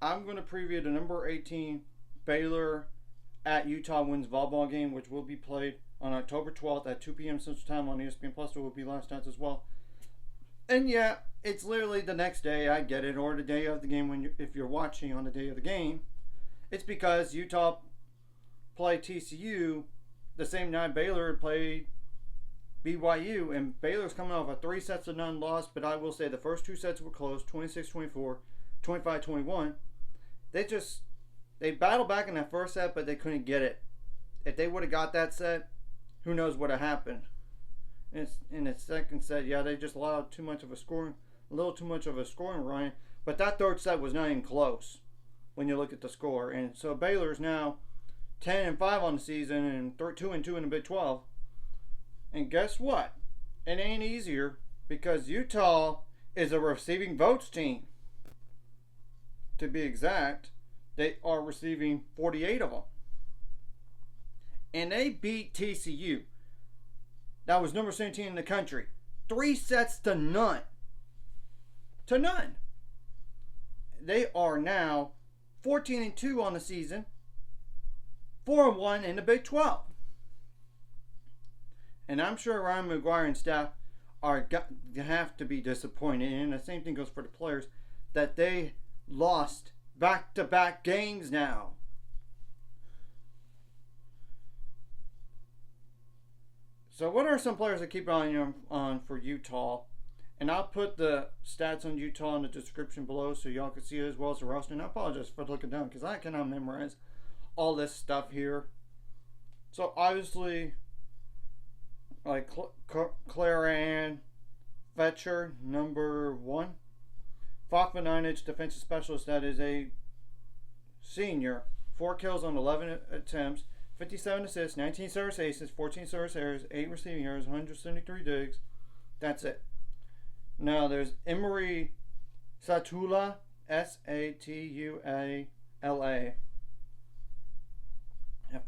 I'm going to preview the number 18 Baylor at Utah Wins volleyball game, which will be played on October 12th at 2 p.m. Central Time on ESPN Plus. There will be live stats as well. And yeah, it's literally the next day. I get it, or the day of the game if you're watching on the day of the game. It's because Utah played TCU the same night Baylor played BYU, and Baylor's coming off a 3-0 loss. But I will say the first 2 sets were close, 26-24, 25-21. They battled back in that first set, but they couldn't get it. If they would have got that set, who knows what would have happened. In the second set, yeah, they just allowed a little too much of a scoring run. But that third set was not even close when you look at the score. And so Baylor's now 10-5 on the season and 2-2 in the Big 12. And guess what? It ain't easier because Utah is a receiving votes team. To be exact, they are receiving 48 of them. And they beat TCU. That was number 17 in the country. 3-0. To none. They are now 14-2 on the season. 4-1 in the Big 12. And I'm sure Ryan McGuire and staff have to be disappointed. And the same thing goes for the players, that they lost back-to-back games now. So what are some players to keep an eye on for Utah? And I'll put the stats on Utah in the description below so y'all can see it, as well as the roster. And I apologize for looking down because I cannot memorize all this stuff here. So obviously, like Clara Ann Fetcher, number 1. 5'9" defensive specialist, that is a senior. 4 kills on 11 attempts. 57 assists, 19 service aces, 14 service errors, 8 receiving errors, 173 digs. That's it. Now there's Emery Satula, Satula. A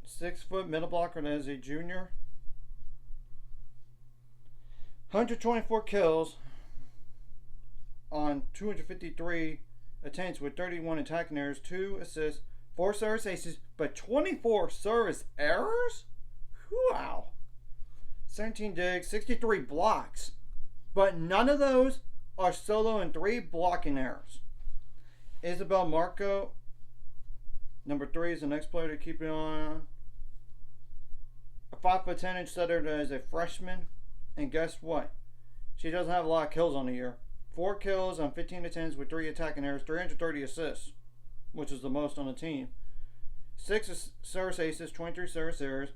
6-foot middle blocker that is a junior. 124 kills on 253 attempts with 31 attacking errors, 2 assists, 4 service aces, but 24 service errors? Wow. 17 digs, 63 blocks. But none of those are solo and 3 blocking errors. Isabel Marco, number 3, is the next player to keep it on. A 5'10" setter that is a freshman. And guess what? She doesn't have a lot of kills on the year. 4 kills on 15 attempts with 3 attacking errors, 330 assists, which is the most on the team. 6 service aces, 23 service errors,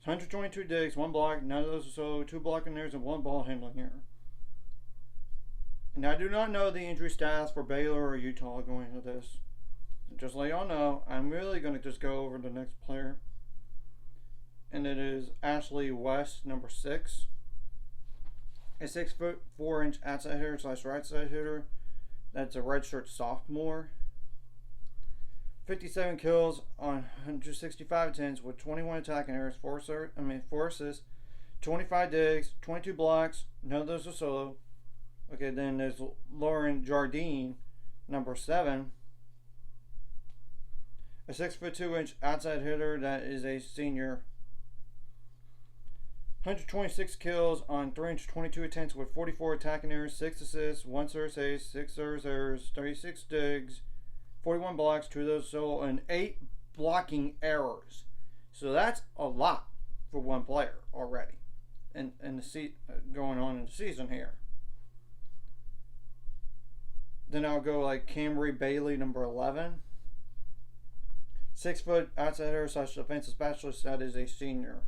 122 digs, 1 block, none of those are solo, 2 blocking errors, and 1 ball handling error. And I do not know the injury status for Baylor or Utah going into this. Just to let y'all know, I'm really going to just go over the next player. And it is Ashley West, number 6. A 6'4" outside hitter / right side hitter. That's a redshirt sophomore. 57 kills on 165 attempts with 21 attacking errors, 4 assists, 25 digs, 22 blocks. None of those are solo. Okay, then there's Lauren Jardine, number 7. A 6'2" outside hitter that is a senior. 126 kills on 322 attempts with 44 attacking errors, 6 assists, 1 service ace, 6 service errors, 36 digs, 41 blocks, 2 of those solo, and 8 blocking errors. So that's a lot for one player already, and going on in the season here. Then I'll go like Camry Bailey, number 11. 6 foot outside hitter / defensive specialist that is a senior.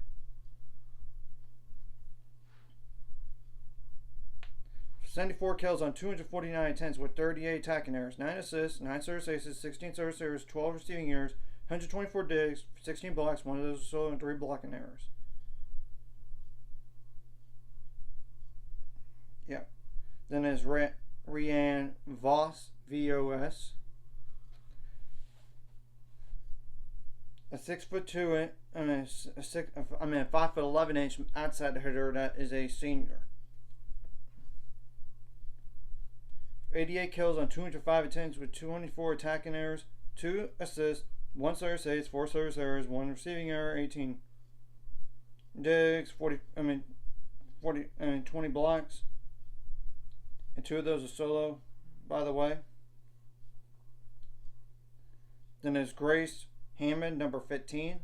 74 kills on 249 attempts with 38 attacking errors, 9 assists, 9 service aces, 16 service errors, 12 receiving errors, 124 digs, 16 blocks, 1 of those solo, and 3 blocking errors. Yeah. Then there's Rianne Voss, VOS. A 6'2", 5'11" outside hitter that is a senior. 88 kills on 205 attempts with 224 attacking errors, 2 assists, 1 service ace, 4 service errors, 1 receiving error, 18 digs, 20 blocks, and 2 of those are solo, by the way. Then there's Grace Hammond, number 15,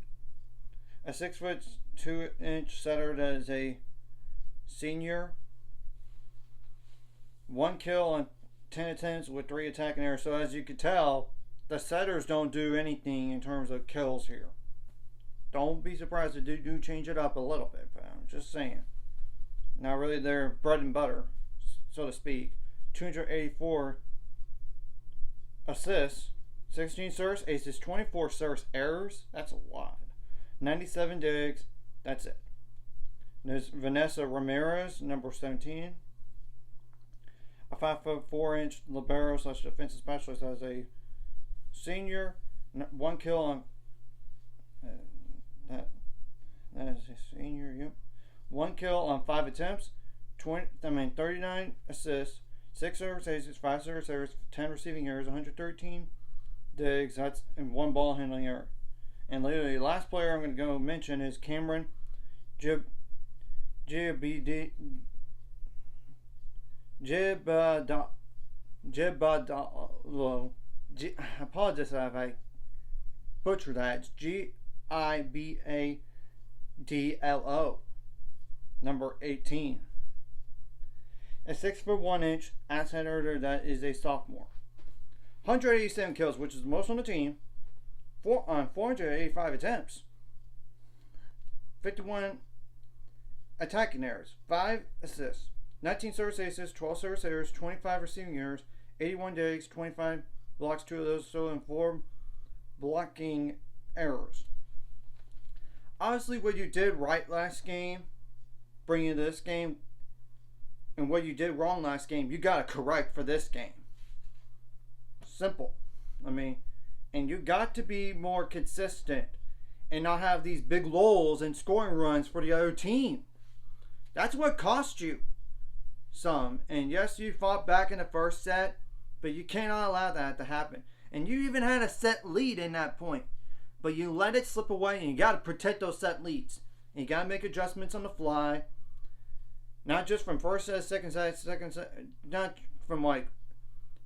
a 6'2" setter that is a senior. 1 kill on 10 attempts with 3 attacking errors. So as you can tell, the setters don't do anything in terms of kills here. Don't be surprised if they do change it up a little bit, but I'm just saying. Not really their bread and butter, so to speak. 284 assists, 16 service aces, 24 service errors. That's a lot. 97 digs. That's it. There's Vanessa Ramirez, number 17. A 5'4" libero / defensive specialist as a senior. 1 kill on that is a senior. Yep. 1 kill on 5 attempts. 39 assists. 6 service aces, 5 service errors, 10 receiving errors, 113 digs. That's and 1 ball handling error. And literally, the last player I'm going to go mention is Cameron Jibadalo. I apologize if I butcher that. It's Gibadlo, number 18. A 6'1" outside hitter that is a sophomore. 187 kills, which is the most on the team. 485 attempts. 51 attacking errors. 5 assists. 19 service aces, 12 service errors, 25 receiving errors, 81 digs, 25 blocks, 2 of those solo, and 4 blocking errors. Obviously, what you did right last game, bringing this game, and what you did wrong last game, you got to correct for this game. Simple. I mean, and you got to be more consistent and not have these big lulls and scoring runs for the other team. That's what cost you some. And yes, you fought back in the first set, but you cannot allow that to happen. And you even had a set lead in that point, but you let it slip away, and you got to protect those set leads. And you got to make adjustments on the fly, not just from first set, second set, not from like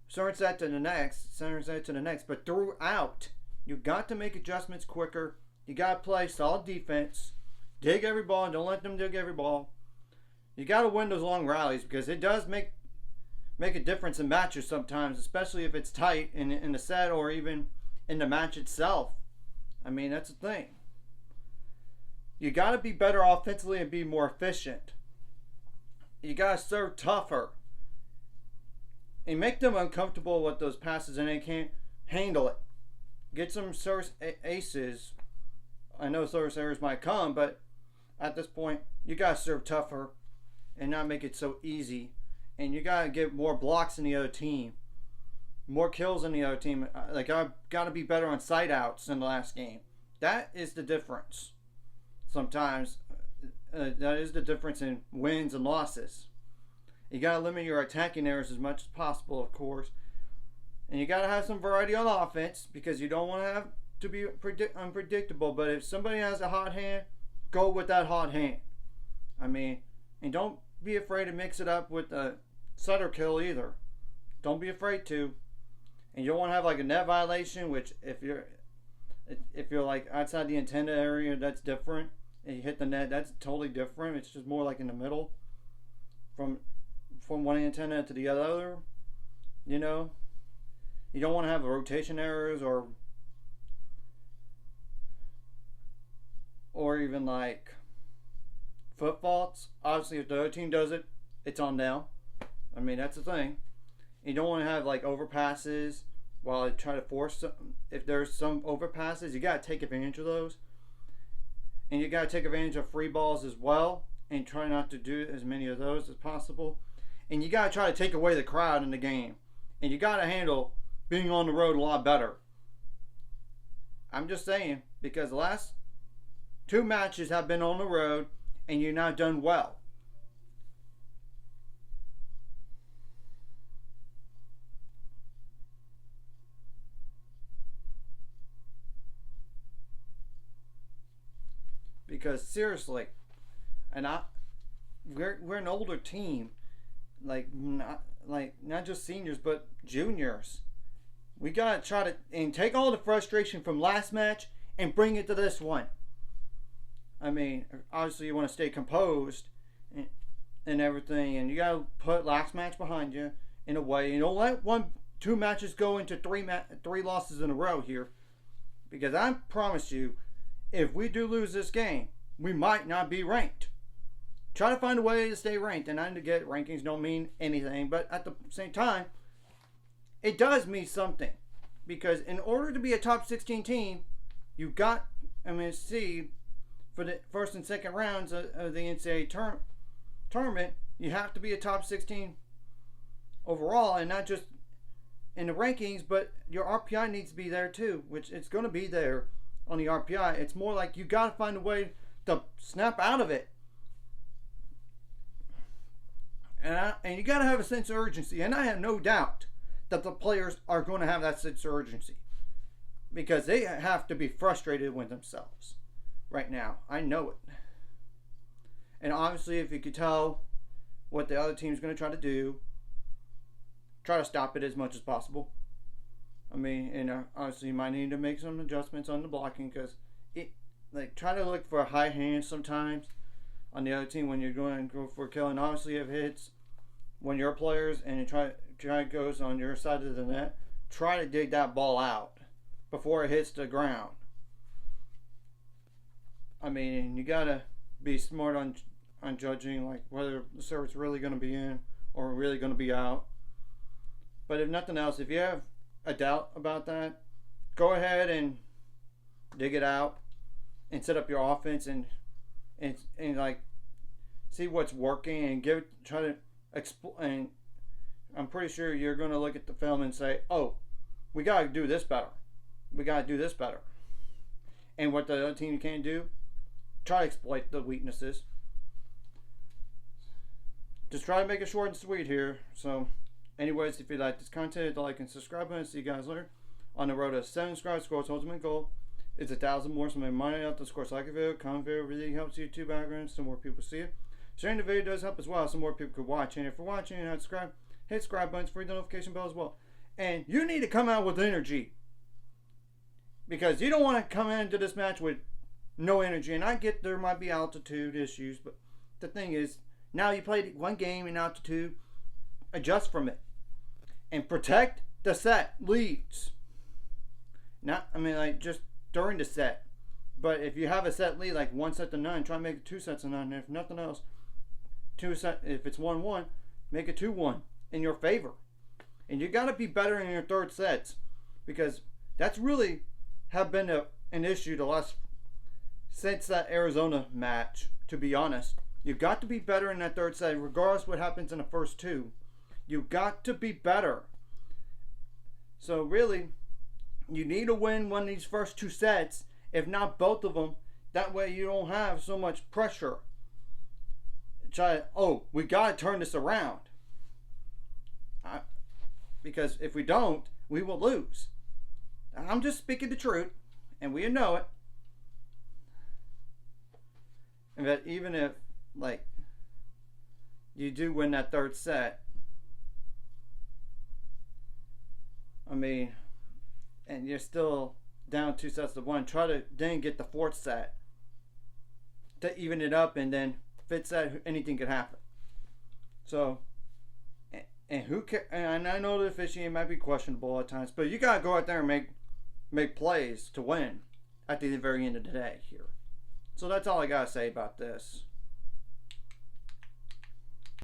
certain set to the next, but throughout. You got to make adjustments quicker. You got to play solid defense. Dig every ball, and don't let them dig every ball. You got to win those long rallies, because it does make a difference in matches sometimes, especially if it's tight in the set or even in the match itself. I mean, that's the thing. You got to be better offensively and be more efficient. You got to serve tougher and make them uncomfortable with those passes, and they can't handle it. Get some service aces. I know service errors might come, but at this point, you got to serve tougher and not make it so easy. And you got to get more blocks in the other team, more kills in the other team. Like, I've got to be better on side outs in the last game. That is the difference. Sometimes that is the difference in wins and losses. You got to limit your attacking errors as much as possible, of course. And you got to have some variety on offense, because you don't want to have to be unpredictable. But if somebody has a hot hand, go with that hot hand. I mean, and don't be afraid to mix it up with a setter kill either. Don't be afraid to. And you don't want to have like a net violation, which if you're like outside the antenna area, that's different. And you hit the net, that's totally different. It's just more like in the middle, from one antenna to the other. You know, you don't want to have rotation errors or even like foot faults. Obviously, if the other team does it, it's on them. I mean, that's the thing. You don't want to have like overpasses while you try to force some. If there's some overpasses, you got to take advantage of those. And you got to take advantage of free balls as well, and try not to do as many of those as possible. And you got to try to take away the crowd in the game. And you got to handle being on the road a lot better. I'm just saying, because the last 2 matches have been on the road, and you're not done well. because seriously, and we're an older team, not just seniors but juniors. We gotta try to and take all the frustration from last match and bring it to this one. I mean, obviously you want to stay composed and everything, and you gotta put last match behind you in a way. You don't let 2 matches go into 3 losses in a row here, because I promise you, if we do lose this game, we might not be ranked. Try to find a way to stay ranked, and I get rankings don't mean anything, but at the same time, it does mean something, because in order to be a top 16 team, you got, see, for the first and second rounds of the NCAA tournament, you have to be a top 16 overall, and not just in the rankings, but your RPI needs to be there too, which it's going to be there on the RPI. It's more like you got to find a way to snap out of it. And you got to have a sense of urgency, and I have no doubt that the players are going to have that sense of urgency, because they have to be frustrated with themselves right now. I know it. And obviously, if you could tell what the other team's going to try to do, try to stop it as much as possible. Obviously you might need to make some adjustments on the blocking, because try to look for a high hand sometimes on the other team when you're going to go for a kill. And obviously if it hits one of your players and you try it goes on your side of the net, try to dig that ball out before it hits the ground. You gotta be smart on judging whether the serve's really going to be in or really going to be out. But if nothing else, if you have a doubt about that, go ahead and dig it out and set up your offense and see what's working and try to explain. I'm pretty sure you're going to look at the film and say, "Oh, we got to do this better. We got to do this better." And what the other team can do, try to exploit the weaknesses. Just try to make it short and sweet here. So, anyways, if you like this content, hit the like and subscribe button. See you guys later. On the road to 7 subscribers, Score's ultimate goal is 1,000 more. So, make money out the Score's like a video. Comment video really helps YouTube algorithm so more people see it. Sharing the video does help as well, so more people could watch. And if you're watching and not subscribed, hit subscribe button for the notification bell as well. And you need to come out with energy, because you don't want to come into this match with no energy. And I get there might be altitude issues, but the thing is, now you played one game in altitude, adjust from it and protect the set leads. Just during the set. But if you have a set lead, like 1 set to 9, try to make it 2 sets to 9. And if nothing else, if it's 1-1, make it 2-1 in your favor. And you got to be better in your third sets, because that's really have been an issue since that Arizona match, to be honest. You got to be better in that third set, regardless what happens in the first 2. You got to be better. So really, you need to win one of these first 2 sets, if not both of them. That way you don't have so much pressure. We got to turn this around. Because if we don't, we will lose. I'm just speaking the truth, and we know it. And that even if you do win that third set, and you're still down 2 sets to 1, try to then get the 4th set to even it up, and then 5th set, anything could happen. So, and I know the officiating might be questionable at times, but you gotta go out there and make plays to win at the very end of the day here. So that's all I gotta say about this.